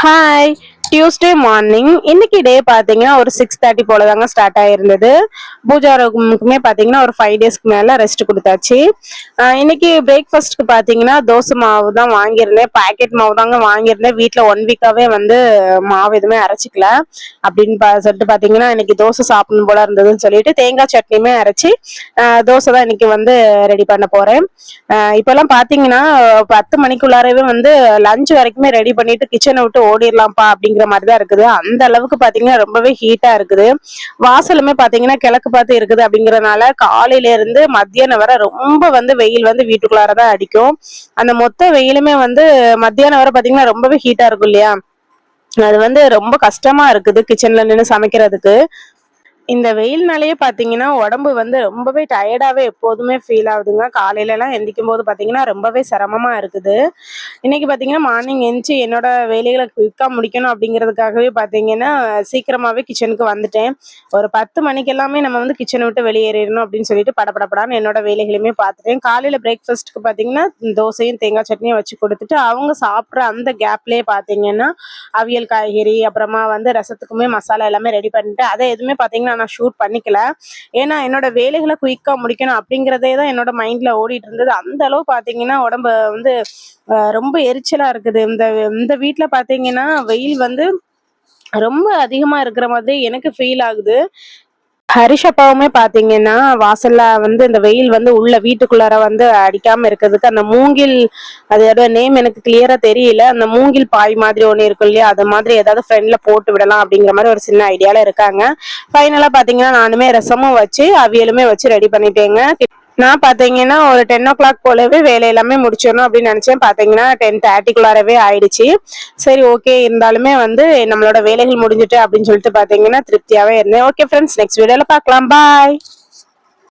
Hi. Tuesday morning இன்னைக்கு டே பார்த்தீங்கன்னா ஒரு 6:30 போல தாங்க ஸ்டார்ட் ஆயிருந்தது. பூஜா ரூமுக்குமே பார்த்தீங்கன்னா ஒரு 5 டேஸ்க்கு மேல ரெஸ்ட் கொடுத்தாச்சு. இன்னைக்கு பிரேக்ஃபாஸ்ட்க்கு பார்த்தீங்கன்னா தோசை மாவு தான் வாங்கியிருந்தேன். பாக்கெட் மாவு தாங்க வாங்கியிருந்தேன். வீட்டில் 1 வீக்காவே வந்து மாவு எதுவுமே அரைச்சிக்கல அப்படின்னு சொல்லிட்டு பார்த்தீங்கன்னா இன்னைக்கு தோசை சாப்பிடணும் போல இருந்ததுன்னு சொல்லிட்டு தேங்காய் சட்னியுமே அரைச்சி தோசை தான் இன்னைக்கு வந்து ரெடி பண்ண போறேன். இப்பெல்லாம் பார்த்தீங்கன்னா 10 மணிக்குள்ளாரவே வந்து லஞ்ச் வரைக்குமே ரெடி பண்ணிட்டு கிச்சனை விட்டு ஓடிடலாம்ப்பா அப்படிங்கிற மாதிரி தான் இருக்குது. அந்த அளவுக்கு பாத்தீங்கன்னா ரொம்பவே ஹீட்டா இருக்குது. வாசலுமே பாத்தீங்கன்னா கிழக்கு பார்த்து இருக்குது அப்படிங்கறதுனால காலையில இருந்து மத்தியானம் வரை ரொம்ப வந்து வெயில் வந்து வீட்டுக்குள்ளாரதான் அடிக்கும். அந்த மொத்த வெயிலுமே வந்து மத்தியானம் வரை பாத்தீங்கன்னா ரொம்பவே ஹீட்டா இருக்கும் இல்லையா, அது வந்து ரொம்ப கஷ்டமா இருக்குது கிச்சன்ல நின்று சமைக்கிறதுக்கு. இந்த வெயில்னாலேயே பார்த்தீங்கன்னா உடம்பு வந்து ரொம்பவே டயர்டாவே எப்போதுமே ஃபீல் ஆகுதுங்க. காலையிலலாம் எந்திக்கும் போது பார்த்தீங்கன்னா ரொம்பவே சிரமமா இருக்குது. இன்னைக்கு பார்த்தீங்கன்னா மார்னிங் எந்திச்சு என்னோட வேலைகளை குயிக்காக முடிக்கணும் அப்படிங்கிறதுக்காகவே பார்த்தீங்கன்னா சீக்கிரமாகவே கிச்சனுக்கு வந்துட்டேன். ஒரு 10 மணிக்கு எல்லாமே நம்ம வந்து கிச்சனை விட்டு வெளியேறிடணும் அப்படின்னு சொல்லிட்டு படபடப்படான்னு என்னோட வேலைகளையுமே பார்த்துட்டேன். காலையில் பிரேக்ஃபாஸ்ட்டுக்கு பார்த்தீங்கன்னா தோசையும் தேங்காய் சட்னியும் வச்சு கொடுத்துட்டு அவங்க சாப்பிட்ற அந்த கேப்லேயே பார்த்தீங்கன்னா அவியல் காய்கறி அப்புறமா வந்து ரசத்துக்குமே மசாலா எல்லாமே ரெடி பண்ணிட்டு அதை எதுவுமே பார்த்தீங்கன்னா நான் ஷூட் பண்ணிக்கல. ஏன்னா என்னோட வேலைகளை குயிக்கா முடிக்கணும் அப்படிங்கிறதே தான் என்னோட மைண்ட்ல ஓடிட்டு இருந்தது. அந்த அளவு பாத்தீங்கன்னா உடம்பு வந்து ரொம்ப எரிச்சலா இருக்குது. இந்த இந்த வீட்டுல பாத்தீங்கன்னா வெயில் வந்து ரொம்ப அதிகமா இருக்கிற மாதிரி எனக்கு ஃபீல் ஆகுது. ஹரிஷ் அப்பாவுமே பாத்தீங்கன்னா வாசல்ல வந்து இந்த வெயில் வந்து உள்ள வீட்டுக்குள்ளார வந்து அடிக்காம இருக்கிறதுக்கு அந்த மூங்கில், அதோட நேம் எனக்கு கிளியரா தெரியல, அந்த மூங்கில் பாய் மாதிரி ஒண்ணு இருக்கும் இல்லையா, அது மாதிரி ஏதாவது ஃப்ரெண்ட்ல போட்டு விடலாம் அப்படிங்கிற மாதிரி ஒரு சின்ன ஐடியால இருக்காங்க. ஃபைனலா பாத்தீங்கன்னா நானுமே ரசமும் வச்சு அவியலுமே வச்சு ரெடி பண்ணிட்டேங்க. நான் பாத்தீங்கன்னா ஒரு 10 o'clock போலவே வேலை எல்லாமே முடிச்சிடணும் அப்படின்னு நினைச்சேன். பாத்தீங்கன்னா 10:30 ஆயிடுச்சு. சரி, ஓகே, இருந்தாலுமே வந்து நம்மளோட வேலைகள் முடிஞ்சுட்டு அப்படின்னு சொல்லிட்டு பாத்தீங்கன்னா திருப்தியாவே இருந்தேன். ஓகே ஃப்ரெண்ட்ஸ், நெக்ஸ்ட் வீடியோல பார்க்கலாம். பாய்.